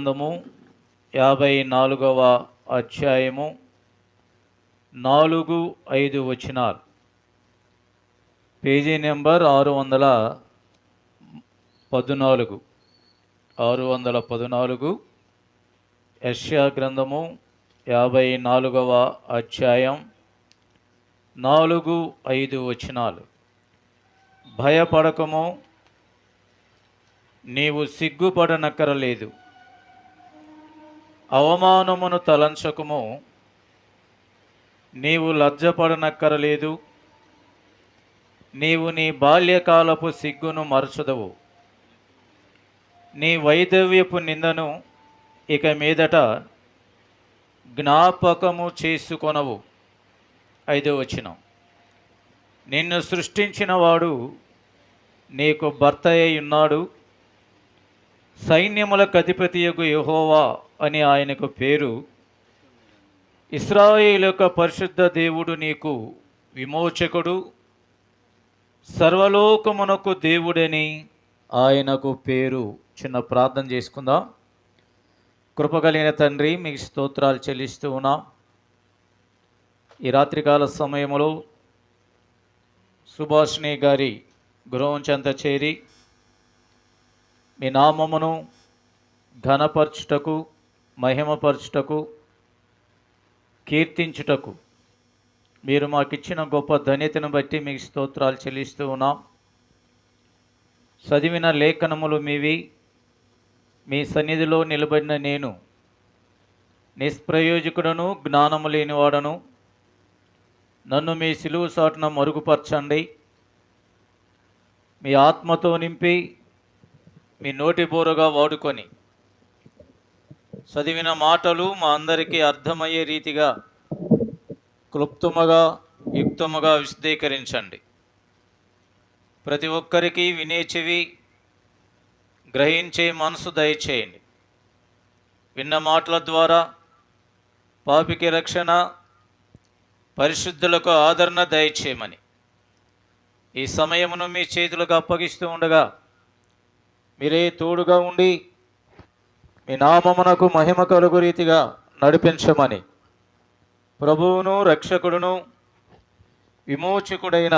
గ్రంథము 54వ అధ్యాయము 4-5 వచనాలు. Page number 614. యెషయా గ్రంథము 54వ అధ్యాయం 4-5 వచనాలు. భయపడకము, నీవు సిగ్గుపడనక్కరలేదు. అవమానమును తలంచకము, నీవు లజ్జపడనక్కరలేదు. నీవు నీ బాల్యకాలపు సిగ్గును మరచదవు. నీ వైధవ్యపు నిందను ఇక మీదట జ్ఞాపకము చేసుకొనవు. 5వ వచనం. నిన్ను సృష్టించిన వాడు నీకు భర్త అయి ఉన్నాడు. సైన్యములకు అధిపతియగు యెహోవా అని ఆయనకు పేరు. ఇశ్రాయేలు యొక్క పరిశుద్ధ దేవుడు నీకు విమోచకుడు. సర్వలోకమునకు దేవుడని ఆయనకు పేరు. చిన్న ప్రార్థన చేసుకుందాం. కృపగలిగిన తండ్రి, మీకు స్తోత్రాలు చెల్లిస్తూ ఉన్నాం. ఈ రాత్రికాల సమయంలో సుభాషిణి గారి గృహం చెంత చేరి మీ నామమును ఘనపరచుటకు, మహిమపరచుటకు, కీర్తించుటకు మీరు మాకిచ్చిన గొప్ప ధన్యతను బట్టి మీకు స్తోత్రాలు చెల్లిస్తూ ఉన్నాం. చదివిన లేఖనములు మీవి. మీ సన్నిధిలో నిలబడిన నేను నిష్ప్రయోజకుడను, జ్ఞానము లేనివాడను. నన్ను మీ సిలువ సాటున మరుగుపరచండి. మీ ఆత్మతో నింపి మీ నోటి బోరగా వాడుకొని చదివిన మాటలు మా అందరికీ అర్థమయ్యే రీతిగా క్లుప్తముగా, యుక్తముగా విశదీకరించండి. ప్రతి ఒక్కరికి వినే చెవి, గ్రహించే మనసు దయచేయండి. విన్న మాటల ద్వారా పాపికి రక్షణ, పరిశుద్ధులకు ఆదరణ దయచేయమని ఈ సమయమును మీ చేతులకు అప్పగిస్తూ ఉండగా మీరే తోడుగా ఉండి మీ నామమునకు మహిమ కలుగు రీతిగా నడిపించమని ప్రభువును, రక్షకుడును, విమోచకుడైన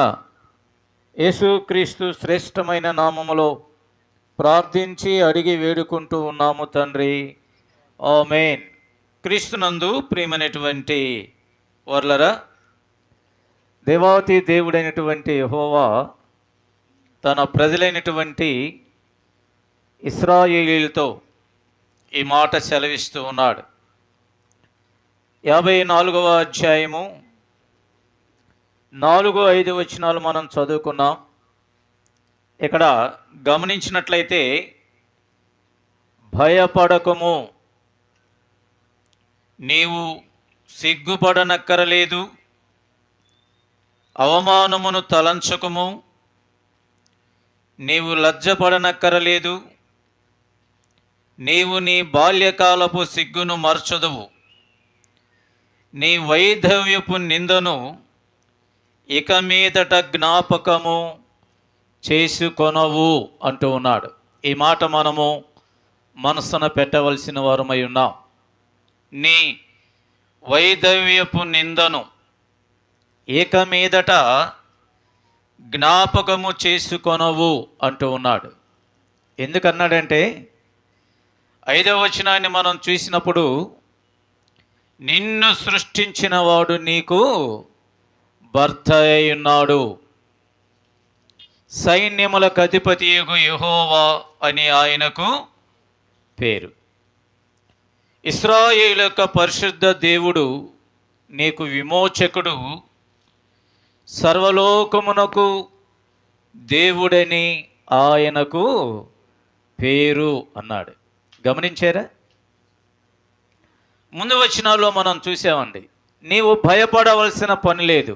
యేసుక్రీస్తు శ్రేష్టమైన నామములో ప్రార్థించి అడిగి వేడుకుంటూ ఉన్నాము తండ్రి. ఆమేన్. క్రీస్తునందు ప్రియమైనటువంటి వర్లరా, దేవాతి దేవుడైనటువంటి యెహోవా తన ప్రజలైనటువంటి ఇశ్రాయేలీయులతో ఈ మాట సెలవిస్తూ ఉన్నాడు. 54వ అధ్యాయము 4-5 వచనాలు మనం చదువుకున్నాం. ఇక్కడ గమనించినట్లయితే భయపడకము, నీవు సిగ్గుపడనక్కరలేదు. అవమానమును తలంచకము, నీవు లజ్జపడనక్కరలేదు. నీవు నీ బాల్యకాలపు సిగ్గును మరచదువు. నీ వైధవ్యపు నిందను ఇక మీదట జ్ఞాపకము చేసుకొనవు అంటూ ఉన్నాడు. ఈ మాట మనము మనసున పెట్టవలసిన వారమై ఉన్నాం. నీ వైధవ్యపు నిందను ఇక మీదట జ్ఞాపకము చేసుకొనవు అంటూ ఉన్నాడు. ఎందుకన్నాడంటే 5వ వచనాన్ని మనం చూసినప్పుడు, నిన్ను సృష్టించిన వాడు నీకు భర్త అయి ఉన్నాడు. సైన్యములకు అధిపతియగు యెహోవా అని ఆయనకు పేరు. ఇశ్రాయేలు యొక్క పరిశుద్ధ దేవుడు నీకు విమోచకుడు. సర్వలోకమునకు దేవుడని ఆయనకు పేరు అన్నాడు. గమనించారా? ముందు వచనాల్లో మనం చూసామండి, నీవు భయపడవలసిన పని లేదు,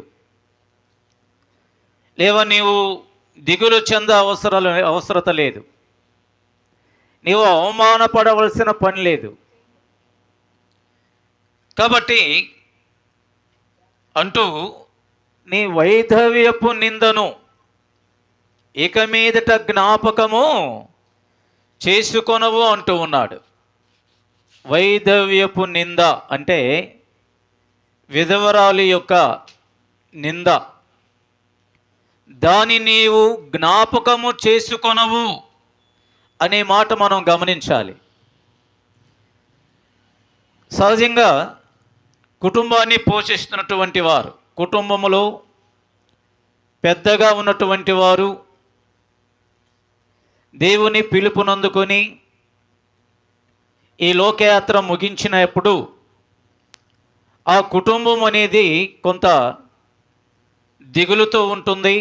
లేవా నీవు దిగులు చెంద అవసరత లేదు, నీవు అవమానపడవలసిన పని లేదు. కాబట్టి అంటూ నీ వైధవ్యపు నిందను ఇక మీదట జ్ఞాపకము చేసుకొనవు అంటూ ఉన్నాడు. వైధవ్యపు నింద అంటే విధవరాలి యొక్క నింద, దాని నీవు జ్ఞాపకము చేసుకొనవు అనే మాట మనం గమనించాలి. సహజంగా కుటుంబాన్ని పోషిస్తున్నటువంటి వారు, కుటుంబములో పెద్దగా ఉన్నటువంటి వారు దేవుని పిలుపునందుకొని ఈ లోకయాత్ర ముగించినప్పుడు ఆ కుటుంబం అనేది కొంత దిగులుతో ఉంటుంది,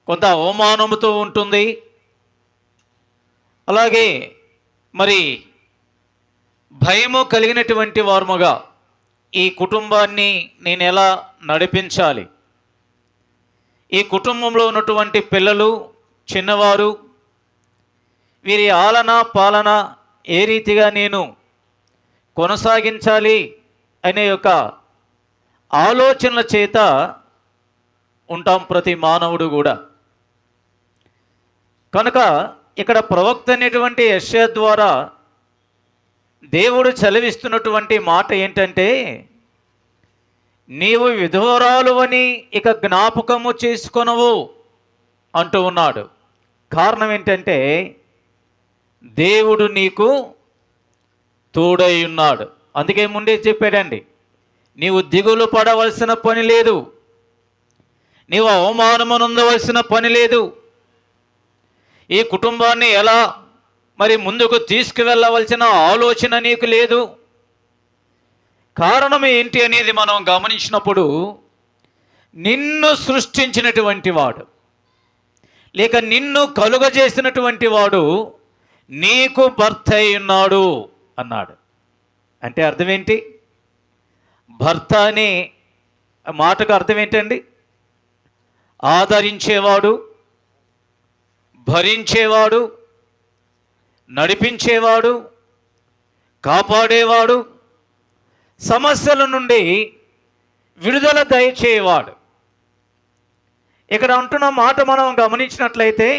కొంత అవమానముతో ఉంటుంది. అలాగే మరి భయము కలిగినటువంటి వారముగా ఈ కుటుంబాన్ని నేను ఎలా నడిపించాలి, ఈ కుటుంబంలో ఉన్నటువంటి పిల్లలు, చిన్నవారు, వీరి ఆలన పాలన ఏ రీతిగా నేను కొనసాగించాలి అనే యొక్క ఆలోచనల చేత ఉంటాం ప్రతి మానవుడు కూడా. కనుక ఇక్కడ ప్రవక్త అనేటువంటి యెషయా ద్వారా దేవుడు చదివిస్తున్నటువంటి మాట ఏంటంటే, నీవు విధవరాలు అని ఇక జ్ఞాపకము చేసుకొనవు అంటూ ఉన్నాడు. కారణం ఏంటంటే దేవుడు నీకు తోడై ఉన్నాడు. అందుకే ముందే చెప్పాడండి, నీవు దిగులు పడవలసిన పని లేదు, నీవు అవమానమునందవలసిన పని లేదు, ఈ కుటుంబాన్ని ఎలా మరి ముందుకు తీసుకువెళ్ళవలసిన ఆలోచన నీకు లేదు. కారణం ఏంటి అనేది మనం గమనించినప్పుడు, నిన్ను సృష్టించినటువంటి వాడు లేక నిన్ను కలుగజేసినటువంటి వాడు నీకు భర్త అయి ఉన్నాడు అన్నాడు. అంటే అర్థం ఏంటి? భర్త అనే మాటకు అర్థం ఏంటండి? ఆదరించేవాడు, భరించేవాడు, నడిపించేవాడు, కాపాడేవాడు, సమస్యల నుండి విడుదల దయచేవాడు. ఇక్కడ అంటున్న మాట మనం గమనించినట్లయితే,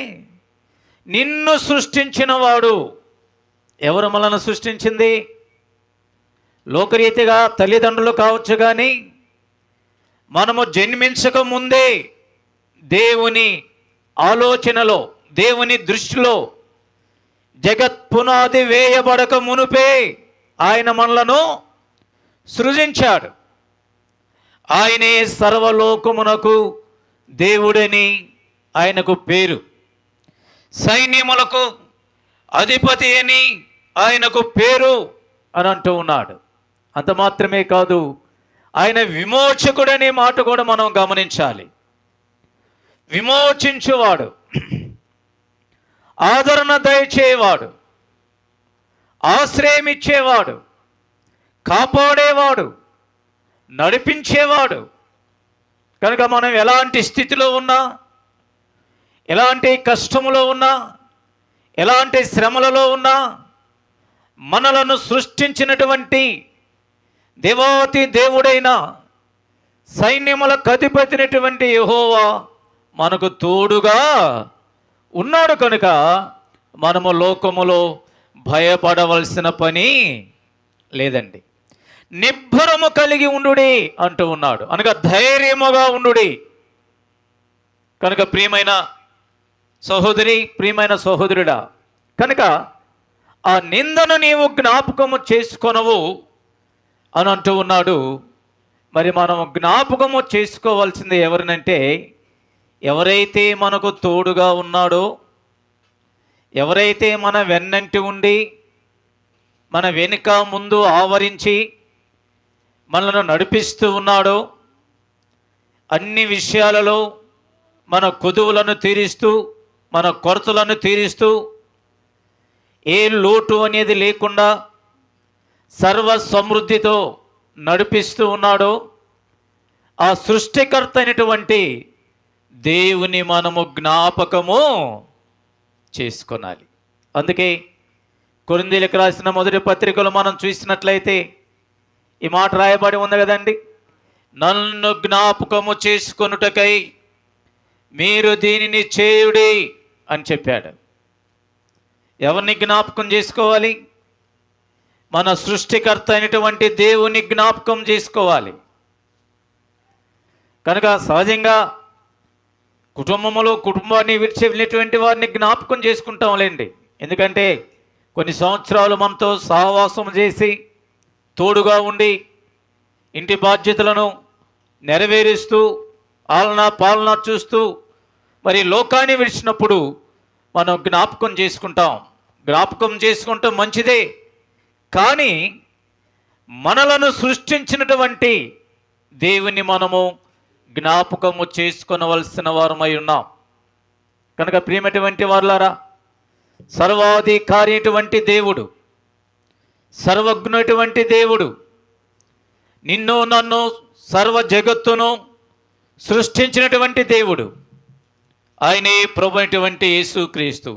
నిన్ను సృష్టించిన వాడు. ఎవరు మనల్ని సృష్టించింది? లోకరీతిగా తల్లిదండ్రులు కావచ్చు, కానీ మనము జన్మించక ముందే దేవుని ఆలోచనలో, దేవుని దృష్టిలో జగత్ పునాది వేయబడక మునుపే ఆయన మనలను సృజించాడు. ఆయనే సర్వలోకమునకు దేవుడని ఆయనకు పేరు, సైన్యములకు అధిపతి అని ఆయనకు పేరు అని అంటూ ఉన్నాడు. అంత మాత్రమే కాదు, ఆయన విమోచకుడనే మాట కూడా మనం గమనించాలి. విమోచించువాడు, ఆదరణ దయచేవాడు, ఆశ్రయం ఇచ్చేవాడు, కాపాడేవాడు, నడిపించేవాడు. కనుక మనం ఎలాంటి స్థితిలో ఉన్నా, ఎలాంటి కష్టములో ఉన్నా, ఎలాంటి శ్రమలలో ఉన్నా, మనలను సృష్టించినటువంటి దేవాతి దేవుడైన సైన్యములకు అధిపతినటువంటి యెహోవా మనకు తోడుగా ఉన్నాడు. కనుక మనము లోకములో భయపడవలసిన పని లేదండి. నిబ్బరము కలిగి ఉండుడి అంటూ ఉన్నాడు, అనగా ధైర్యముగా ఉండుడి. కనుక ప్రియమైన సహోదరి, ప్రియమైన సహోదరుడా, కనుక ఆ నిందను నీవు జ్ఞాపకము చేసుకొనవు అని అంటూ ఉన్నాడు. మరి మనం జ్ఞాపకము చేసుకోవాల్సింది ఎవరినంటే, ఎవరైతే మనకు తోడుగా ఉన్నాడో, ఎవరైతే మన వెన్నంటి ఉండి మన వెనుక ముందు ఆవరించి మనల్ని నడిపిస్తూ ఉన్నాడో, అన్ని విషయాలలో మన కొదువులను తీరుస్తూ, మన కొరతలను తీరుస్తూ, ఏ లోటు అనేది లేకుండా సర్వ సమృద్ధితో నడిపిస్తూ ఉన్నాడో, ఆ సృష్టికర్త అయినటువంటి దేవుని మనము జ్ఞాపకము చేసుకొనాలి. అందుకే కొరింథీయులకు రాసిన మొదటి పత్రికలో మనం చూసినట్లయితే ఈ మాట రాయబడి ఉంది కదండి, నన్ను జ్ఞాపకము చేసుకొనుటకై మీరు దీనిని చేయుడి అని చెప్పాడు. ఎవరిని జ్ఞాపకం చేసుకోవాలి? మన సృష్టికర్త అయినటువంటి దేవుని జ్ఞాపకం చేసుకోవాలి. కనుక సహజంగా కుటుంబాన్ని విడిచి వెళ్ళినటువంటి వారిని జ్ఞాపకం చేసుకుంటాంలేండి. ఎందుకంటే కొన్ని సంవత్సరాలు మనతో సహవాసం చేసి తోడుగా ఉండి ఇంటి బాధ్యతలను నెరవేరుస్తూ పాలన చూస్తూ మరి లోకాన్ని విడిచినప్పుడు మనం జ్ఞాపకం చేసుకుంటాం మంచిదే. కానీ మనలను సృష్టించినటువంటి దేవుని మనము జ్ఞాపకము చేసుకొనవలసిన వారమై ఉన్నాం. కనుక ప్రియమైనటువంటి వారులారా, సర్వాధికారి అయినటువంటి దేవుడు, సర్వజ్ఞుడైనటువంటి దేవుడు, నిన్ను నన్ను సర్వ జగత్తును సృష్టించినటువంటి దేవుడు, ఆయనే ప్రభు అయినటువంటి యేసుక్రీస్తు.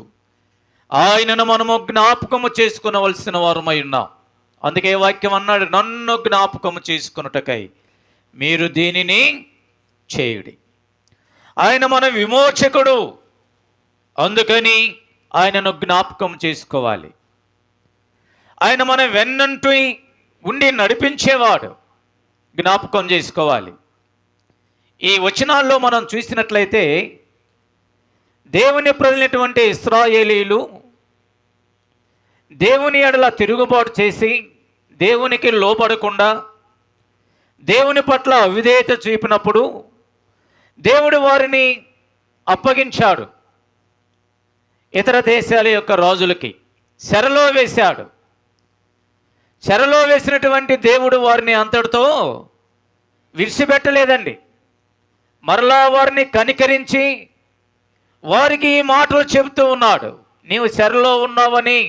ఆయనను మనము జ్ఞాపకము చేసుకునవలసిన వారమై ఉన్నాం. అందుకే వాక్యం అన్నాడు, నన్ను జ్ఞాపకము చేసుకున్నటకై మీరు దీనిని చేయుడి. ఆయన మన విమోచకుడు, అందుకని ఆయనను జ్ఞాపకం చేసుకోవాలి. ఆయన మన వెన్నంటి ఉండి నడిపించేవాడు, జ్ఞాపకం చేసుకోవాలి. ఈ వచనాల్లో మనం చూసినట్లయితే దేవుని ప్రజలైనటువంటి ఇశ్రాయేలీలు దేవుని ఎడల తిరుగుబాటు చేసి దేవునికి లోబడకుండా దేవుని పట్ల అవిధేయత చూపినప్పుడు దేవుడు వారిని అప్పగించాడు ఇతర దేశాల యొక్క రాజులకి, చెరలో వేశాడు. చెరలో వేసినటువంటి దేవుడు వారిని అంతటితో విడిచిపెట్టలేదండి. మరలా వారిని కనికరించి వారికి ఈ మాటలు చెబుతూ ఉన్నాడు. నీవు చెరలో ఉన్నావని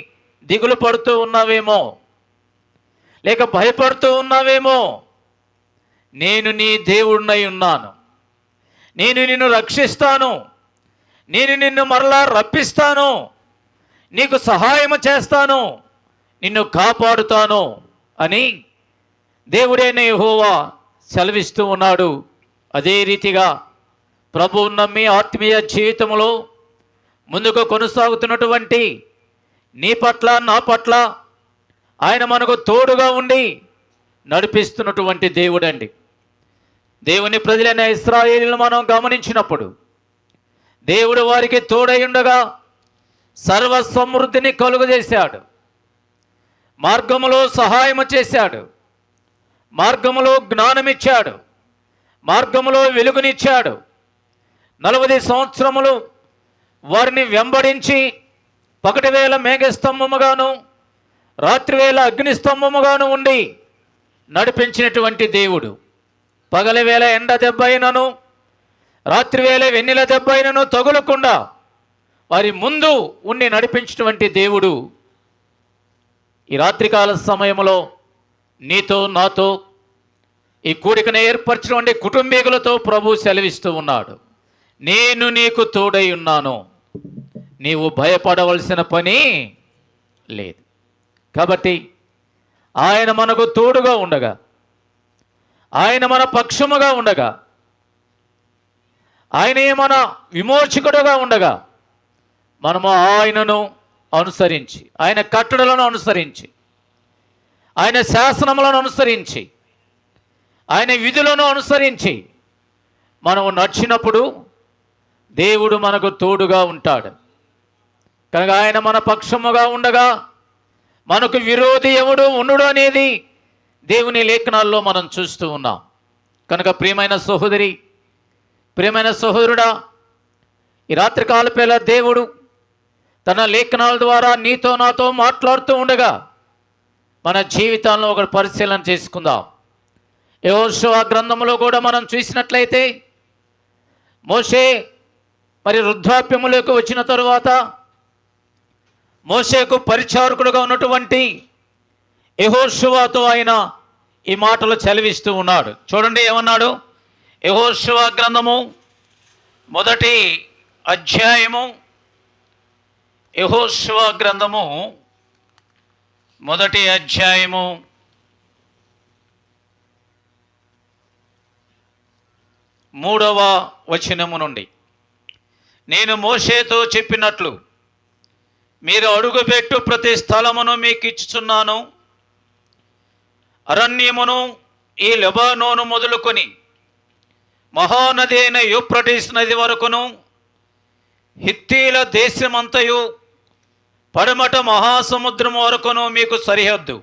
దిగులు పడుతూ ఉన్నావేమో, లేక భయపడుతూ ఉన్నావేమో, నేను నీ దేవుడినై ఉన్నాను. నేను నిన్ను రక్షిస్తాను, నేను నిన్ను మరలా రప్పిస్తాను, నీకు సహాయం చేస్తాను, నిన్ను కాపాడుతాను అని దేవుడైన యెహోవా సెలవిస్తూ ఉన్నాడు. అదే రీతిగా ప్రభువు నమ్మి ఆత్మీయ జీవితంలో ముందుకు కొనసాగుతున్నటువంటి నీ పట్ల నా పట్ల ఆయన మనకు తోడుగా ఉండి నడిపిస్తున్నటువంటి దేవుడండి. దేవుని ప్రజలైన ఇశ్రాయేలును మనం గమనించినప్పుడు దేవుడు వారికి తోడై ఉండగా సర్వ సమృద్ధిని కలుగజేశాడు. మార్గములో సహాయము చేశాడు, మార్గములో జ్ఞానమిచ్చాడు, మార్గములో వెలుగునిచ్చాడు. 40 సంవత్సరములు వారిని వెంబడించి పగటివేళ మేఘస్తంభముగాను రాత్రివేళ అగ్నిస్తంభముగాను ఉండి నడిపించినటువంటి దేవుడు. పగలివేళ ఎండ దెబ్బ అయినను రాత్రివేళ వెన్నెల దెబ్బ అయినను తగులకుండా వారి ముందు ఉండి నడిపించినటువంటి దేవుడు ఈ రాత్రికాల సమయంలో నీతో నాతో ఈ కూడికను ఏర్పరచినటువంటి కుటుంబీకులతో ప్రభు సెలవిస్తూ ఉన్నాడు, నేను నీకు తోడై ఉన్నాను, నీవు భయపడవలసిన పని లేదు. కాబట్టి ఆయన మనకు తోడుగా ఉండగా, ఆయన మన పక్షముగా ఉండగా, ఆయనే మన విమోచకుడుగా ఉండగా మనము ఆయనను అనుసరించి, ఆయన కట్టడలను అనుసరించి, ఆయన శాసనములను అనుసరించి, ఆయన విధులను అనుసరించి మనము నడిచినప్పుడు దేవుడు మనకు తోడుగా ఉంటాడు. కనుక ఆయన మన పక్షముగా ఉండగా మనకు విరోధి ఎవడు ఉండు అనేది దేవుని లేఖనాల్లో మనం చూస్తూ ఉన్నాం. కనుక ప్రియమైన సహోదరి, ప్రియమైన సహోదరుడా, ఈ రాత్రికాలపేళ దేవుడు తన లేఖనాల ద్వారా నీతో నాతో మాట్లాడుతూ ఉండగా మన జీవితాల్లో ఒక పరిశీలన చేసుకుందాం. యెహోషువ గ్రంథంలో కూడా మనం చూసినట్లయితే మోషే మరి వృద్ధాప్యములోకి వచ్చిన తరువాత మోషేకు పరిచారకుడుగా ఉన్నటువంటి యెహోషువతో ఆయన ఈ మాటలు చదివిస్తూ ఉన్నాడు. చూడండి ఏమన్నాడు. యెహోషువ గ్రంథము మొదటి అధ్యాయము, యెహోషువ గ్రంథము మొదటి అధ్యాయము 3వ వచనము నుండి, నేను మోషేతో చెప్పినట్లు మీరు అడుగుపెట్టు ప్రతి స్థలమును మీకు ఇచ్చుచున్నాను, అరణ్యమును, ఈ లెబానోను మొదలుకొని మహానది అయిన యూఫ్రటీస్ నది వరకును, హిత్తీల దేశమంతయు, పడమట మహాసముద్రం వరకును మీకు సరిహద్దు.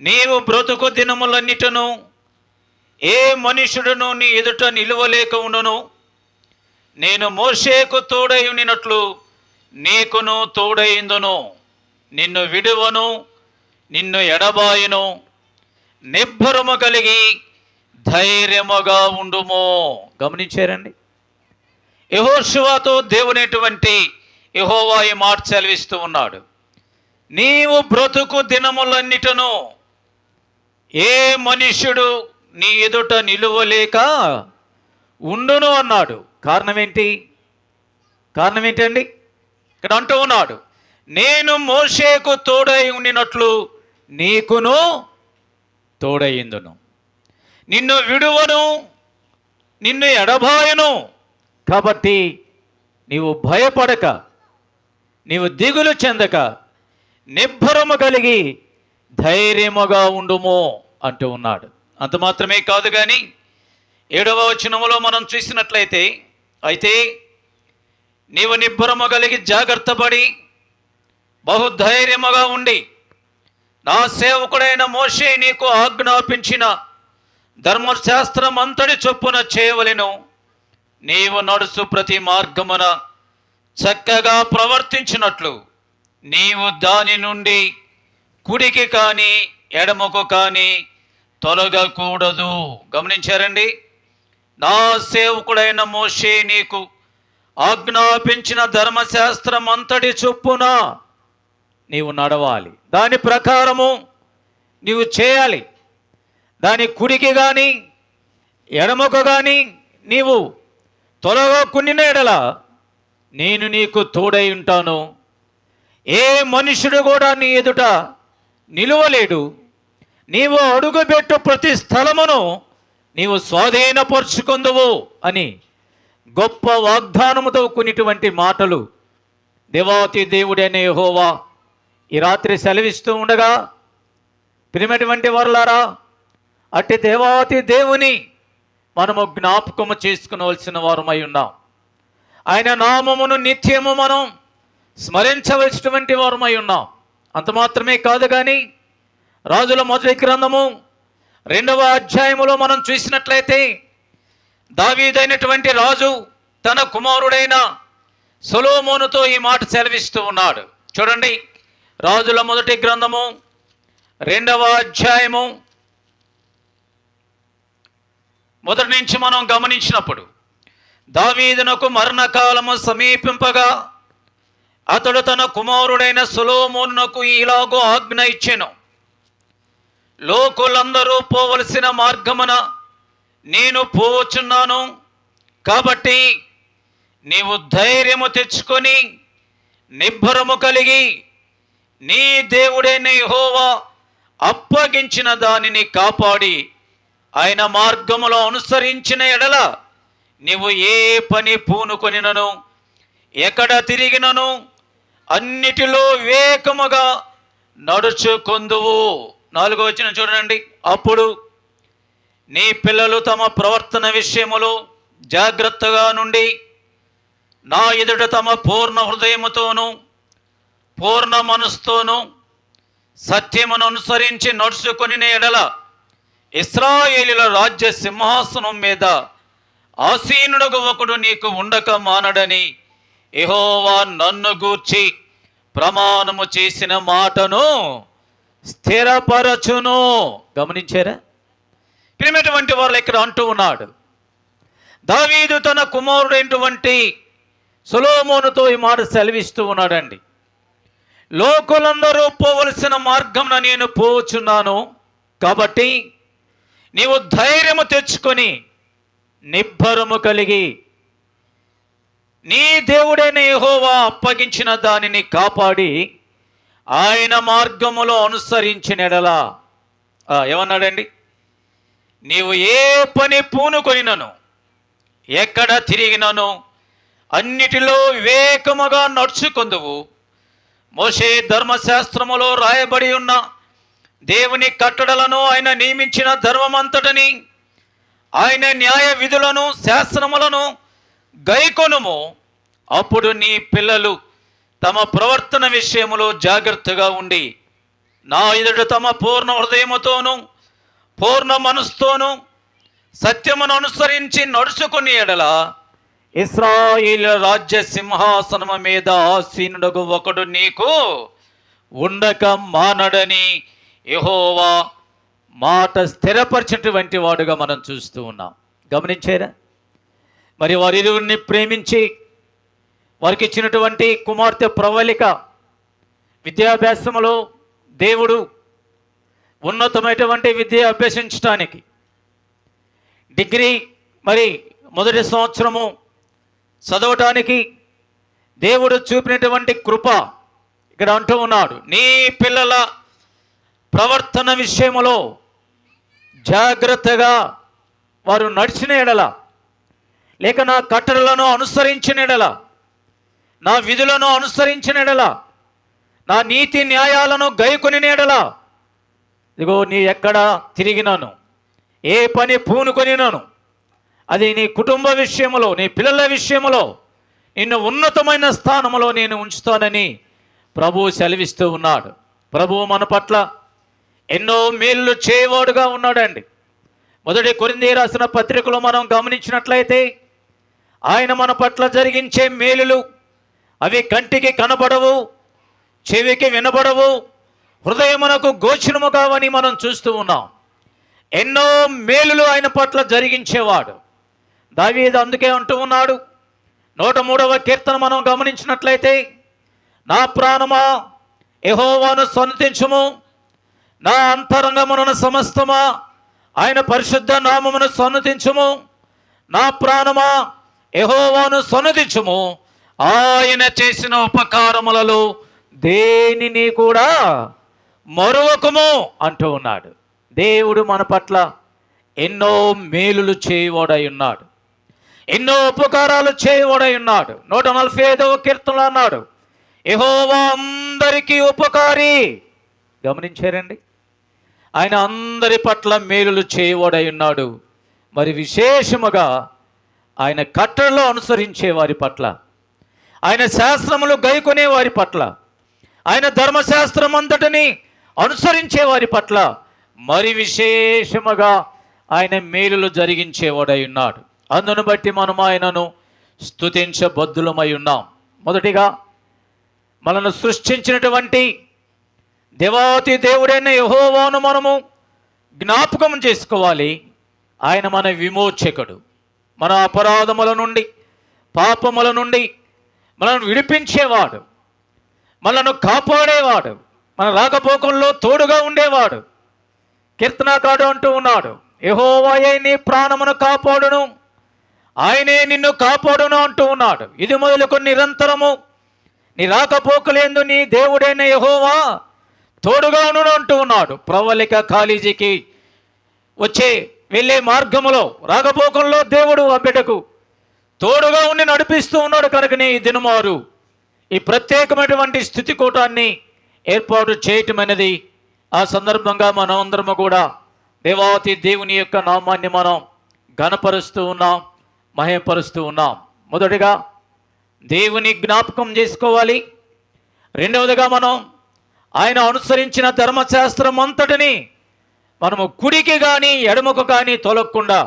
నీవు బ్రతుకు దినములన్నిటను ఏ మనుషుడును నీ ఎదుట నిలువలేక ఉండును. నేను మోషేకు తోడై ఉండినట్లు నీకును తోడైందును. నిన్ను విడువను, నిన్ను ఎడబాయును. నిబ్బరము కలిగి ధైర్యముగా ఉండుము. గమనించారండి, యెహోషువతో దేవునైనటువంటి యెహోవా ఈ మాట సెలవిస్తూ ఉన్నాడు. నీవు బ్రతుకు దినములన్నిటను ఏ మనుష్యుడు నీ ఎదుట నిలువలేక ఉండును అన్నాడు. కారణం ఏంటండి? ఇక్కడ అంటూ ఉన్నాడు, నేను మోషేకు తోడై ఉండినట్లు నీకును తోడయిందును. నిన్ను విడువను, నిన్ను ఎడబాయను. కాబట్టి నీవు భయపడక, నీవు దిగులు చెందక, నిబ్బరము కలిగి ధైర్యముగా ఉండుము అంటూ ఉన్నాడు. అంత మాత్రమే కాదు కానీ 7వ వచనములో మనం చూసినట్లయితే, అయితే నీవు నిబ్బరము కలిగి జాగ్రత్త పడి బహుధైర్యముగా ఉండి నా సేవకుడైన మోషే నీకు ఆజ్ఞాపించిన ధర్మశాస్త్రం అంతటి చొప్పున చేయవలెను. నీవు నడుచు ప్రతి మార్గమున చక్కగా ప్రవర్తించినట్లు నీవు దాని నుండి కుడికి కానీ ఎడమకు కానీ తొలగకూడదు. గమనించారండి, నా సేవకుడైన మోషే నీకు ఆజ్ఞాపించిన ధర్మశాస్త్రం అంతటి చొప్పున నీవు నడవాలి. దాని ప్రకారము నీవు చేయాలి. దాని కుడికి కానీ ఎడమకు కానీ నీవు తొలగకున్న ఎడల నేను నీకు తోడై ఉంటాను. ఏ మనుషుడు కూడా నీ ఎదుట నిలువలేడు. నీవు అడుగుపెట్టు ప్రతి స్థలమును నీవు స్వాధీనపరుచుకుందువు అని గొప్ప వాగ్దానముతో కొనిటువంటి మాటలు దేవాతి దేవుడైన యెహోవా ఈ రాత్రి సెలవిస్తూ ఉండగా, ప్రియమైనటువంటి వారులారా, అట్టి దేవాతి దేవుని మనము జ్ఞాపకము చేసుకునవలసిన వారమై ఉన్నాం. ఆయన నామమును నిత్యము మనం స్మరించవలసినటువంటి వారమై ఉన్నాం. అంత మాత్రమే కాదు కానీ రాజుల మొదటి గ్రంథము 2వ అధ్యాయములో మనం చూసినట్లయితే, దావీదైనటువంటి రాజు తన కుమారుడైన సొలొమోనుతో ఈ మాట సెలవిస్తూ ఉన్నాడు. చూడండి, రాజుల మొదటి గ్రంథము 2వ అధ్యాయము మొదటి నుంచి మనం గమనించినప్పుడు, దావీదునకు మరణకాలము సమీపింపగా అతడు తన కుమారుడైన సొలొమోనునకు ఇలాగూ ఆజ్ఞ ఇచ్చెను. లోకులందరూ పోవలసిన మార్గమున నేను పోవచ్చున్నాను. కాబట్టి నీవు ధైర్యము తెచ్చుకొని నిబ్బరము కలిగి నీ దేవుడైన యెహోవా అప్పగించిన దానిని కాపాడి ఆయన మార్గములో అనుసరించిన ఎడల నీవు ఏ పని పూనుకొనినను ఎక్కడ తిరిగినను అన్నిటిలో వివేకముగా నడుచుకొందువు. 4వ వచనం చూడండి, అప్పుడు నీ పిల్లలు తమ ప్రవర్తన విషయములో జాగ్రత్తగా నుండి నా ఎదుట తమ పూర్ణ హృదయముతోనూ పూర్ణ మనసుతోనూ సత్యమును అనుసరించి నడుచుకొని ఎడల ఇశ్రాయేలీయుల రాజ్య సింహాసనం మీద ఆసీనుడగు ఒకడు నీకు ఉండక మానడని యెహోవా నన్ను గూర్చి ప్రమాణము చేసిన మాటను స్థిరపరచును. గమనించారా? ప్రియమైనటువంటి వాళ్ళు ఇక్కడ అంటూ ఉన్నాడు, దావీదు తన కుమారుడైనటువంటి సొలొమోనుతో ఈ మాట సెలవిస్తూ ఉన్నాడండి. లోకులందరూ పోవలసిన మార్గంన నేను పోవచ్చున్నాను. కాబట్టి నీవు ధైర్యము తెచ్చుకొని నిబ్బరము కలిగి నీ దేవుడైన యెహోవా అప్పగించిన దానిని కాపాడి ఆయన మార్గములో అనుసరించిన ఎడలా ఏమన్నాడండి, నీవు ఏ పని పూనుకొనినను ఎక్కడ తిరిగినను అన్నిటిలో వివేకముగా నడుచుకొందువు. మోషే ధర్మశాస్త్రములో రాయబడి ఉన్న దేవుని కట్టడలను, ఆయన నియమించిన ధర్మమంతటిని, ఆయన న్యాయ విధులను, శాస్త్రములను గైకొనుము. అప్పుడు నీ పిల్లలు తమ ప్రవర్తన విషయములో జాగ్రత్తగా ఉండి నా ఎదుట తమ పూర్ణ హృదయముతోనూ పూర్ణ మనసుతోనూ సత్యమును అనుసరించి నడుచుకుని ఎడల ఇశ్రాయేలు రాజ్య సింహాసనము మీద ఆసీనుడగు ఒకడు నీకు ఉండక మానడని యెహోవా మాట స్థిరపరిచినటువంటి వాడుగా మనం చూస్తూ ఉన్నాం. గమనించారా? మరి వారిరువురిని ప్రేమించి వారికి ఇచ్చినటువంటి కుమార్తె ప్రవళిక విద్యాభ్యాసములో దేవుడు ఉన్నతమైనటువంటి విద్య అభ్యసించడానికి డిగ్రీ మరి మొదటి సంవత్సరము చదవటానికి దేవుడు చూపినటువంటి కృప ఇక్కడ అంటూ ఉన్నాడు. నీ పిల్లల ప్రవర్తన విషయములో జాగ్రత్తగా వారు నడిచిన ఎడల, లేక నా కట్టడలను అనుసరించిన ఎడల, నా విధులను అనుసరించిన ఎడల, నా నీతి న్యాయాలను గైకొని ఎడల, ఇదిగో నీ ఎక్కడ తిరిగినాను, ఏ పని పూనుకొనినాను, అది నీ కుటుంబ విషయంలో, నీ పిల్లల విషయంలో నిన్ను ఉన్నతమైన స్థానంలో నేను ఉంచుతానని ప్రభువు సెలవిస్తూ ఉన్నాడు. ప్రభువు మన పట్ల ఎన్నో మేలు చేయవాడుగా ఉన్నాడండి. మొదటి కొరింథీ రాసిన పత్రికలో మనం గమనించినట్లయితే ఆయన మన పట్ల జరిగించే మేలులు అవి కంటికి కనబడవు, చెవికి వినబడవు, హృదయమునకు గోచరము కావని మనం చూస్తూ ఉన్నాం. ఎన్నో మేలులు ఆయన పట్ల జరిగించేవాడు. దావీదు అందుకే అంటూ ఉన్నాడు, 103వ కీర్తన మనం గమనించినట్లయితే, నా ప్రాణమా యెహోవాను సన్నతించుము, నా అంతరంగమున సమస్తమా ఆయన పరిశుద్ధ నామమును సన్నతించుము, నా ప్రాణమా యెహోవాను సన్నతించుము, ఆయన చేసిన ఉపకారములలో దేనిని కూడా మరువకుము అంటూ ఉన్నాడు. దేవుడు మన పట్ల ఎన్నో మేలులు చేయవాడై ఉన్నాడు, ఎన్నో ఉపకారాలు చేయవాడై ఉన్నాడు. 145వ కీర్తనలో అన్నాడు, యెహోవా అందరికీ ఉపకారి. గమనించారండి? ఆయన అందరి పట్ల మేలులు చేయవాడై ఉన్నాడు. మరి విశేషముగా ఆయన కట్టడలో అనుసరించే వారి పట్ల, ఆయన శాస్త్రములు గైకొనే వారి పట్ల, ఆయన ధర్మశాస్త్రం అంతటిని అనుసరించే వారి పట్ల మరి విశేషముగా ఆయన మేలులు జరిగించేవాడై ఉన్నాడు. అందును బట్టి మనం ఆయనను స్తుతించబద్దులమై ఉన్నాం. మొదటిగా మనను సృష్టించినటువంటి దేవాతి దేవుడైన యెహోవాను మనము జ్ఞాపకం చేసుకోవాలి. ఆయన మన విమోచకుడు, మన అపరాధముల నుండి, పాపముల నుండి మనల్ని విడిపించేవాడు, మనను కాపాడేవాడు, మన రాకపోకల్లో తోడుగా ఉండేవాడు. కీర్తనాకారుడు అంటూ ఉన్నాడు, యెహోవాయే నీ ప్రాణమును కాపాడును, ఆయనే నిన్ను కాపాడును అంటూ ఉన్నాడు. ఇది మొదలుకొని నిరంతరము నీ రాకపోకలేందు నీ దేవుడైన యెహోవా తోడుగాను అంటూ ఉన్నాడు. ప్రవళిక కాలేజీకి వెళ్ళే మార్గములో, రాకపోకంలో దేవుడు ఆ బిడ్డకు తోడుగా ఉండి నడిపిస్తూ ఉన్నాడు. కనుకనే ఈ దినమారు ఈ ప్రత్యేకమైనటువంటి స్థితి కూటాన్ని ఏర్పాటు చేయటం అనేది, ఆ సందర్భంగా మనం అందరము కూడా దేవాతి దేవుని యొక్క నామాన్ని మనం ఘనపరుస్తూ ఉన్నాం, మహిమపరుస్తూ ఉన్నాం. మొదటిగా దేవుని జ్ఞాపకం చేసుకోవాలి. రెండవదిగా మనం ఆయన అనుసరించిన ధర్మశాస్త్రం అంతటిని మనము కుడికి కానీ ఎడమకు కానీ తొలగకుండా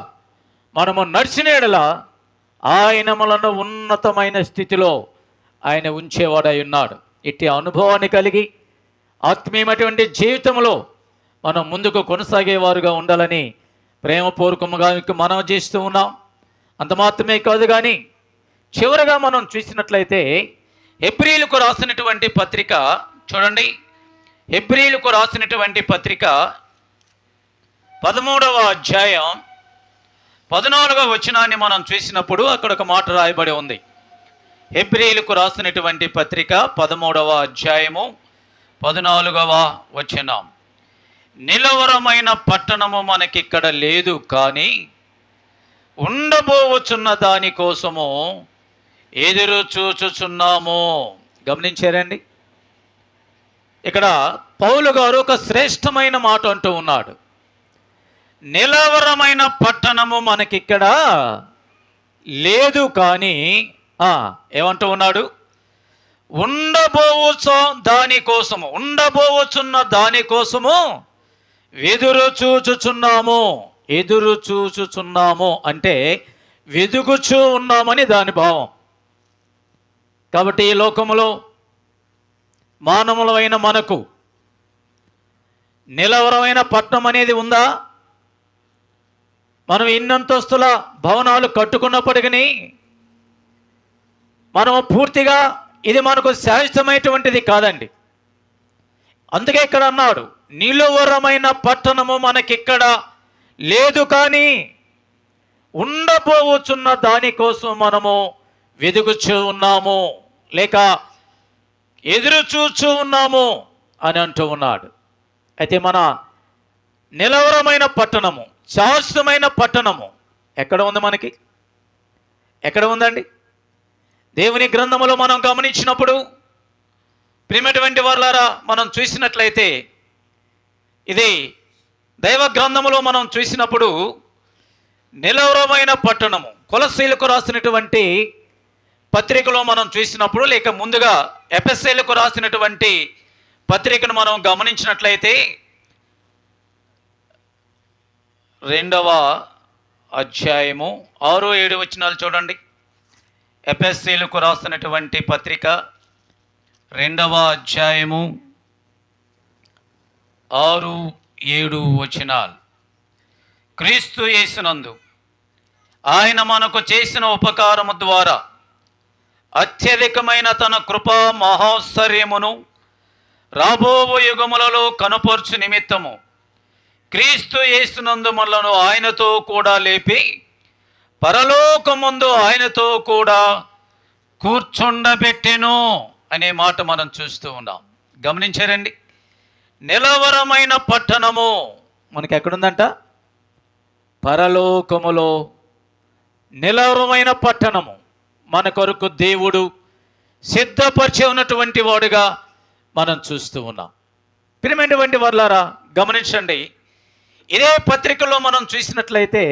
మనము నడిచిన ఎడల ఆయన మనను ఉన్నతమైన స్థితిలో ఆయన ఉంచేవాడై ఉన్నాడు. ఇట్టి అనుభవాన్ని కలిగి ఆత్మీయమైనటువంటి జీవితంలో మనం ముందుకు కొనసాగేవారుగా ఉండాలని ప్రేమపూర్వకంగా మనం చేస్తూ ఉన్నాం. అంత మాత్రమే కాదు, కానీ చివరగా మనం చూసినట్లయితే హెబ్రీయులకు రాసినటువంటి పత్రిక చూడండి. హెబ్రీయులకు రాసినటువంటి పత్రిక 13వ అధ్యాయం 14వ వచనాన్ని మనం చూసినప్పుడు అక్కడ ఒక మాట రాయబడి ఉంది. హెబ్రీయులకు రాసినటువంటి పత్రిక 13వ అధ్యాయము 14వ వచనం, నిలవరమైన పట్టణము మనకిక్కడ లేదు, కానీ ఉండబోవచ్చున్న దానికోసము ఎదురు చూచుచున్నాము. గమనించారండి? ఇక్కడ పౌలు గారు ఒక శ్రేష్టమైన మాట అంటూ ఉన్నాడు. నిలవరమైన పట్టణము మనకిక్కడ లేదు, కానీ ఏమంటూ ఉన్నాడు, ఉండబోవచ్చున్న దానికోసము ఎదురు చూచుచున్నాము అంటే వెదుగుచూ ఉన్నామని దాని భావం. కాబట్టి ఈ లోకములో మానవులమైన మనకు నిలవరమైన పట్టణం అనేది ఉందా? మనం ఇన్నంతస్తుల భవనాలు కట్టుకున్నప్పటికీ మనం పూర్తిగా ఇది మనకు శాశ్వతమైనటువంటిది కాదండి. అందుకే ఇక్కడ అన్నాడు, నిలువరమైన పట్టణము మనకిక్కడ లేదు, కానీ ఉండబోవచ్చున్న దానికోసం మనము వెదుగుచూ ఉన్నాము, లేక ఎదురు చూచూ ఉన్నాము అని అంటూ ఉన్నాడు. అయితే మన నిలవరమైన పట్టణము, శాశ్వతమైన పట్టణము ఎక్కడ ఉంది? మనకి ఎక్కడ ఉందండి? దేవుని గ్రంథములో మనం గమనించినప్పుడు, ప్రియమైనటువంటి వారులారా, మనం చూసినట్లయితే ఇది దైవ గ్రంథములో మనం చూసినప్పుడు నిలవరమైన పట్టణము కొలస్సీలకు రాసినటువంటి పత్రికలో మనం చూసినప్పుడు, లేక ముందుగా ఎఫెసీయులకు రాసినటువంటి పత్రికను మనం గమనించినట్లయితే 2వ అధ్యాయము 6-7 వచనాలు చూడండి. ఎఫెసీయులకు రాసినటువంటి పత్రిక 2వ అధ్యాయము 6-7 వచనాలు. క్రీస్తు యేసునందు ఆయన మనకు చేసిన ఉపకారము ద్వారా అత్యధికమైన తన కృపా మహోత్సర్యమును రాబోవు యుగములలో కనపర్చు నిమిత్తము క్రీస్తు యేసునందు మనలను ఆయనతో కూడా లేపి పరలోకమందు ఆయనతో కూడా కూర్చుండబెట్టెను అనే మాట మనం చూస్తూ ఉన్నాం. గమనించారండి? నిలవరమైన పట్టణము మనకి ఎక్కడుందంట? పరలోకములో నిలవరమైన పట్టణము మన కొరకు దేవుడు సిద్ధపరిచి ఉన్నటువంటి వాడుగా మనం చూస్తూ ఉన్నాం. ప్రియమైనటువంటి వారులారా, గమనించండి, ఇదే పత్రికలో మనం చూసినట్లయితే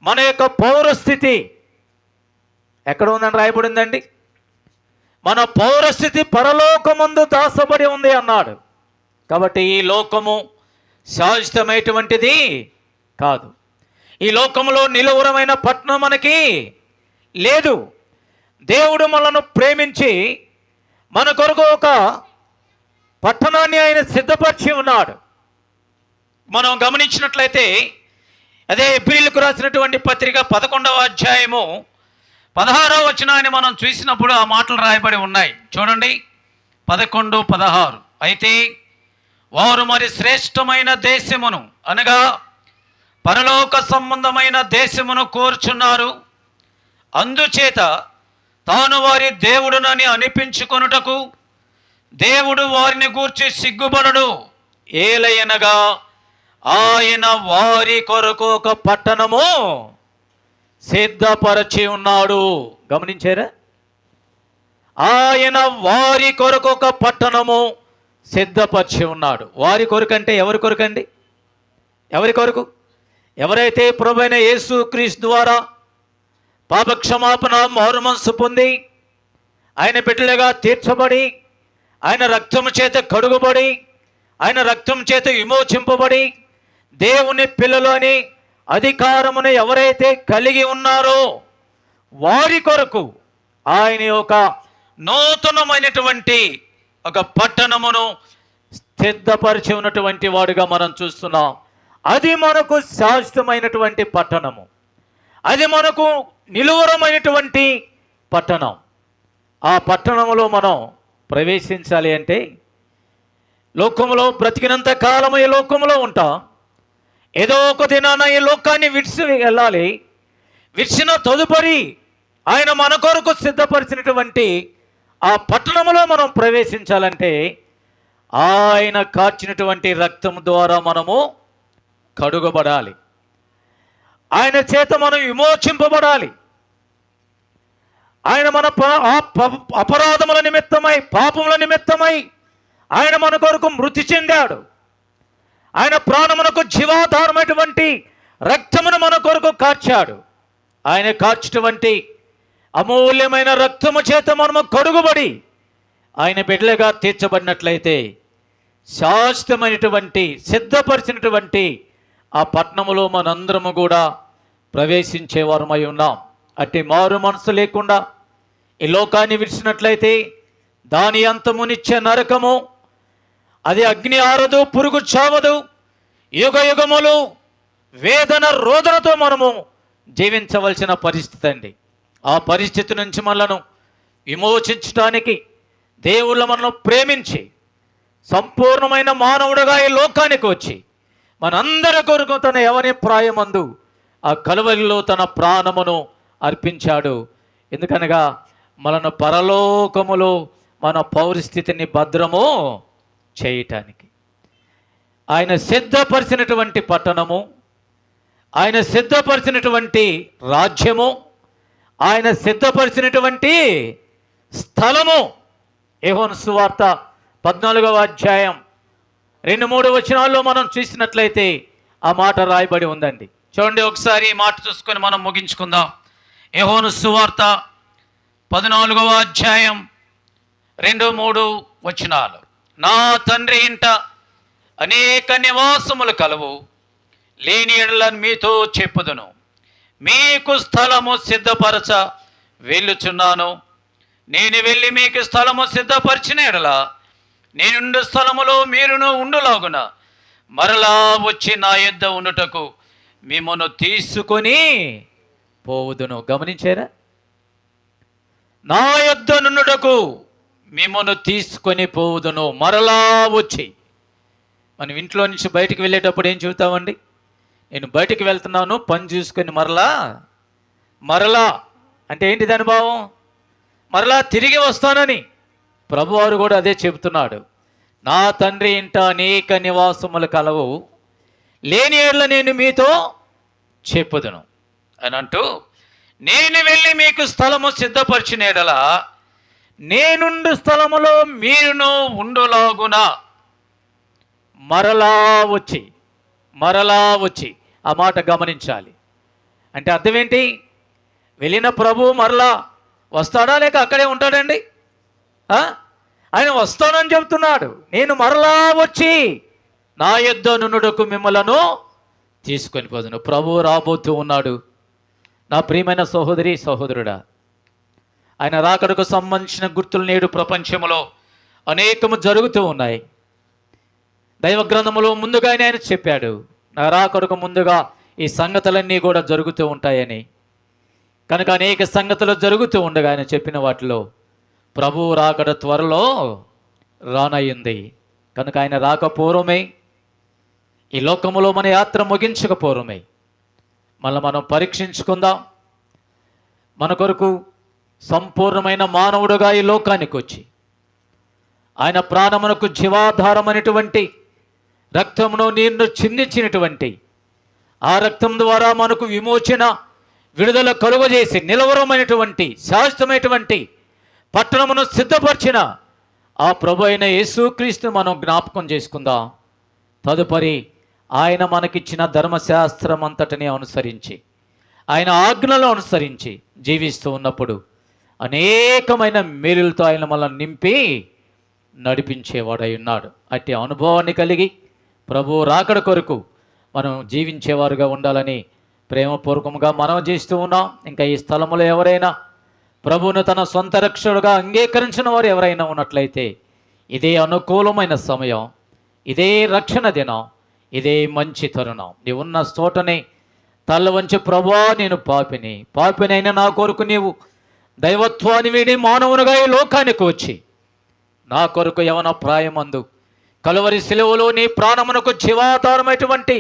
మన యొక్క పౌరస్థితి ఎక్కడ ఉందని రాయబడిందండి? మన పౌరస్థితి పరలోకమందు దాచబడి ఉంది అన్నాడు. కాబట్టి ఈ లోకము శాశ్వతమైనటువంటిది కాదు. ఈ లోకంలో నిలువరమైన పట్టణం మనకి లేదు. దేవుడు మనను ప్రేమించి మన కొరకు ఒక పట్టణాన్ని ఆయన సిద్ధపరిచి ఉన్నాడు. మనం గమనించినట్లయితే అదే ఎబ్రీయులకు రాసినటువంటి పత్రిక 11వ అధ్యాయము 16వ వచనాన్ని మనం చూసినప్పుడు ఆ మాటలు రాయబడి ఉన్నాయి. చూడండి, 11-16. అయితే వారు మరి శ్రేష్టమైన దేశమును అనగా పరలోక సంబంధమైన దేశమును కోరుచున్నారు. అందుచేత తాను వారి దేవుడునని అనిపించుకొనుటకు దేవుడు వారిని గూర్చి సిగ్గుపడడు. ఏలయనగా ఆయన వారి కొరకు ఒక పట్టణము సిద్ధపరచి ఉన్నాడు. గమనించారా? ఆయన వారి కొరకు ఒక పట్టణము సిద్ధపరిచి ఉన్నాడు. వారి కొరకు అంటే ఎవరి కొరకు అండి? ఎవరి కొరకు? ఎవరైతే ప్రభువైన యేసు క్రీస్తు ద్వారా పాపక్షమాపణ మారుమనసు పొంది ఆయన బిడ్డలుగా తీర్చబడి ఆయన రక్తము చేత కడుగుబడి ఆయన రక్తం చేత విమోచింపబడి దేవుని పిల్లలు అని అధికారమును ఎవరైతే కలిగి ఉన్నారో వారి కొరకు ఆయన ఒక నూతనమైనటువంటి ఒక పట్టణమును సిద్ధపరిచి ఉన్నటువంటి వాడుగా మనం చూస్తున్నాం. అది మనకు శాశ్వతమైనటువంటి పట్టణము, అది మనకు నిలువరమైనటువంటి పట్టణం. ఆ పట్టణంలో మనం ప్రవేశించాలి అంటే లోకములో బ్రతికినంత కాలము ఈ లోకములో ఉంటాం. ఏదో ఒక దినాన ఈ లోకాన్ని విడిచి వెళ్ళాలి. విడిచిన తదుపరి ఆయన మన కొరకు సిద్ధపరిచినటువంటి ఆ పట్టణంలో మనం ప్రవేశించాలంటే ఆయన కార్చినటువంటి రక్తం ద్వారా మనము కడుగబడాలి. ఆయన చేత మనం విమోచింపబడాలి. ఆయన మన అపరాధముల నిమిత్తమై పాపముల నిమిత్తమై ఆయన మన కొరకు మృతి చెందాడు. ఆయన ప్రాణమునకు జీవాధారమైనటువంటి రక్తమును మన కొరకు కార్చాడు. ఆయన కార్చినటువంటి అమూల్యమైన రక్తము చేత మనము కడుగుబడి ఆయన బిడ్డలుగా తీర్చబడినట్లయితే శాశ్వతమైనటువంటి సిద్ధపరిచినటువంటి ఆ పట్టణములో మనందరము కూడా ప్రవేశించేవారమై ఉన్నాం. అట్టి మారు మనసు లేకుండా ఈ లోకాన్ని విడిచినట్లయితే దాని అంతమునిచ్చే నరకము, అది అగ్ని ఆరదు, పురుగు చావదు, యుగ యుగములు వేదన రోదనతో మనము జీవించవలసిన పరిస్థితి అండి. ఆ పరిస్థితి నుంచి మనలను విమోచించడానికి దేవుళ్ళ మనను ప్రేమించి సంపూర్ణమైన మానవుడుగా ఈ లోకానికి వచ్చి మనందరి కొరకు తన యవని ప్రాయమందు ఆ కలువరిలో తన ప్రాణమును అర్పించాడు. ఎందుకనగా మనను పరలోకములో మన పౌరస్థితిని భద్రము చేయటానికి. ఆయన సిద్ధపరిచినటువంటి పట్టణము, ఆయన సిద్ధపరిచినటువంటి రాజ్యము, ఆయన సిద్ధపరిచినటువంటి స్థలము. యోహాను సువార్త 14వ అధ్యాయం 2-3 వచనాల్లో మనం చూసినట్లయితే ఆ మాట రాయబడి ఉందండి. చూడండి, ఒకసారి ఈ మాట చూసుకొని మనం ముగించుకుందాం. యోహాను సువార్త 14వ అధ్యాయం 2-3 వచనాలు. నా తండ్రి ఇంట అనేక నివాసములు కలవు, లేని ఎడలను మీతో చెప్పుదును. మీకు స్థలము సిద్ధపరచ వెళ్ళుచున్నాను. నేను వెళ్ళి మీకు స్థలము సిద్ధపరిచిన ఎడల నేనుండు స్థలములో మీరును ఉండులాగున మరలా వచ్చి నా యొద్ద ఉండుటకు మిమ్మను తీసుకొని పోవుదును. గమనించారా? నా యొద్ద నుండుటకు మిమ్మను తీసుకొని పోవుదును, మరలా వచ్చి. మనం ఇంట్లో నుంచి బయటికి వెళ్ళేటప్పుడు ఏం చెబుతామండి? నేను బయటికి వెళ్తున్నాను, పని చూసుకొని మరలా అంటే ఏంటి దాని భావం? మరలా తిరిగి వస్తానని ప్రభువారు కూడా అదే చెబుతున్నాడు. నా తండ్రి ఇంట అనేక నివాసములు కలవు, లేని ఏళ్ళ నేను మీతో చెప్పుదును అని అంటూ, నేను వెళ్ళి మీకు స్థలము సిద్ధపరిచిన ఎడల నేనుండు స్థలములో మీరును ఉండులాగున మరలా వచ్చి. ఆ మాట గమనించాలి. అంటే అర్థం ఏంటి? వెళ్ళిన ప్రభు మరలా వస్తాడా లేక అక్కడే ఉంటాడండి? ఆయన వస్తానని చెబుతున్నాడు. నేను మరలా వచ్చి నా యొద్ద నుండుటకు మిమ్మలను తీసుకొని పోదును. ప్రభు రాబోతూ ఉన్నాడు. నా ప్రియమైన సహోదరి సహోదరుడా, ఆయన రాకడకు సంబంధించిన గుర్తులు నేడు ప్రపంచంలో అనేకము జరుగుతూ ఉన్నాయి. దైవ గ్రంథములో ముందుగా ఆయన చెప్పాడు, నా రాకడకు ముందుగా ఈ సంగతులన్నీ కూడా జరుగుతూ ఉంటాయని. కనుక అనేక సంగతులు జరుగుతూ ఉండగా ఆయన చెప్పిన వాటిలో ప్రభువు రాకడ త్వరలో రానయ్యింది. కనుక ఆయన రాకపోవడమే, ఈ లోకములో మన యాత్ర ముగించకపోవడమే మనం పరీక్షించుకుందాం. మన కొరకు సంపూర్ణమైన మానవుడుగా ఈ లోకానికి వచ్చి ఆయన ప్రాణమునకు జీవాధారమైనటువంటి రక్తమును నీరును చిందించినటువంటి ఆ రక్తం ద్వారా మనకు విమోచన విడుదల కలుగజేసి నిలవరమైనటువంటి శాశ్వతమైనటువంటి పట్టణమును సిద్ధపరిచిన ఆ ప్రభు అయిన యేసుక్రీస్తు మనం జ్ఞాపకం చేసుకుందాం. తదుపరి ఆయన మనకిచ్చిన ధర్మశాస్త్రం అంతటిని అనుసరించి, ఆయన ఆజ్ఞలను అనుసరించి జీవిస్తూ ఉన్నప్పుడు అనేకమైన మేలులతో ఆయన మనల్ని నింపి నడిపించేవాడై ఉన్నాడు. అట్టి అనుభవాన్ని కలిగి ప్రభు రాకడ కొరకు మనం జీవించేవారుగా ఉండాలని ప్రేమపూర్వకంగా మనం చేస్తూ ఉన్నాం. ఇంకా ఈ స్థలంలో ఎవరైనా ప్రభువును తన సొంత రక్షకుడుగా అంగీకరించిన వారు ఎవరైనా ఉన్నట్లయితే ఇదే అనుకూలమైన సమయం, ఇదే రక్షణ దినం, ఇదే మంచి తరుణం. నీవు ఉన్న చోటనే తల్ల వంచి, ప్రభువా నేను పాపినైనా నా కొరకు నీవు దైవత్వాన్ని వీడి మానవునిగా ఈ లోకానికి వచ్చి నా కొరకు యవన ప్రాయమందు కలువరి శిలువలో నీ ప్రాణమునకు జీవాధారమైనటువంటి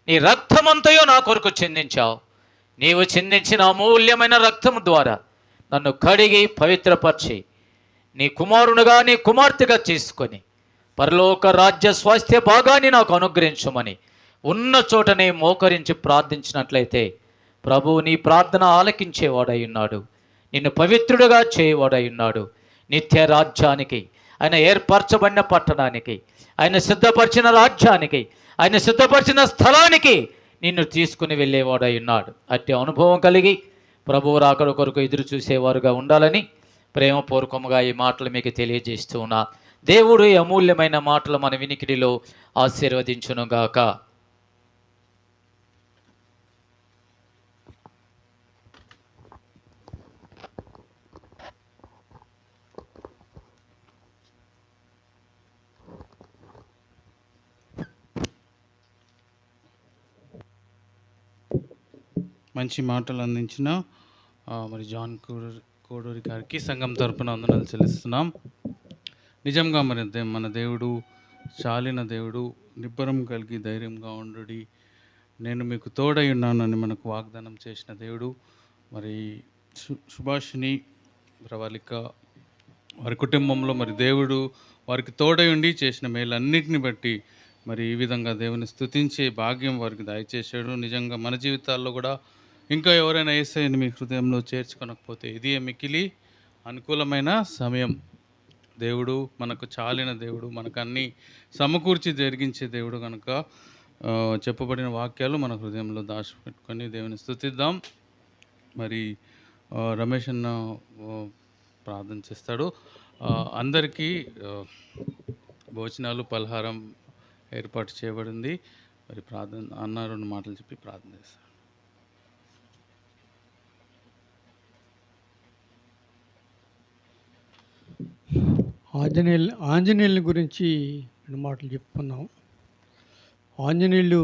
నీ రక్తమంతయో నా కొరకు చిందించావు. నీవు చిందించిన అమూల్యమైన రక్తము ద్వారా నన్ను కడిగి పవిత్రపరిచి నీ కుమారునిగా నీ కుమార్తెగా చేసుకొని పరలోక రాజ్య స్వాస్థ్య భాగాన్ని నాకు అనుగ్రహించమని ఉన్న చోటనే మోకరించి ప్రార్థించినట్లయితే ప్రభువు నీ ప్రార్థన ఆలకించేవాడై ఉన్నాడు, నిన్ను పవిత్రుడుగా చేయవాడై ఉన్నాడు. నిత్య రాజ్యానికి ఆయన ఏర్పరచబడిన పట్టణానికి, ఆయన సిద్ధపరిచిన రాజ్యానికి, ఆయన సిద్ధపరిచిన స్థలానికి నిన్ను తీసుకుని వెళ్ళేవాడై ఉన్నాడు. అట్టి అనుభవం కలిగి ప్రభువు రాకడ కొరకు ఎదురు చూసేవారుగా ఉండాలని ప్రేమపూర్వకముగా ఈ మాటలు మీకు తెలియజేస్తూ ఉన్నా. దేవుడు ఈ అమూల్యమైన మాటలు మన వినికిడిలో ఆశీర్వదించునుగాక. మంచి మాటలు అందించిన మరి జాన్ కోడూరి గారికి సంఘం తరపున వందనాలు చెల్లిస్తున్నాం. నిజంగా మరి మన దేవుడు చాలిన దేవుడు, నిబ్బరం కలిగి ధైర్యంగా ఉండుడి, నేను మీకు తోడై ఉన్నానని మనకు వాగ్దానం చేసిన దేవుడు. మరి సుభాషిణి ప్రవళిక వారి కుటుంబంలో మరి దేవుడు వారికి తోడై ఉండి చేసిన మేలన్నిటిని బట్టి మరి ఈ విధంగా దేవుని స్తుతించే భాగ్యం వారికి దయచేశాడు. నిజంగా మన జీవితాల్లో కూడా ఇంకా ఎవరైనా యేసయ్యని మీ హృదయంలో చేర్చుకొనకపోతే ఇది మిక్కిలి అనుకూలమైన సమయం. దేవుడు మనకు చాలిన దేవుడు, మనకు అన్నీ సమకూర్చి జరిగించే దేవుడు కనుక చెప్పబడిన వాక్యాలు మన హృదయంలో దాచిపెట్టుకొని దేవుని స్తుతిద్దాం. మరి రమేష్ అన్న ప్రార్థన చేస్తాడు. అందరికీ భోజనాలు పలహారం ఏర్పాటు చేయబడింది. మరి ప్రార్థన అన్న 2 మాటలు చెప్పి ప్రార్థన చేస్తాడు. ఆంజనేయుల గురించి 2 మాటలు చెప్పుకున్నాం. ఆంజనేయులు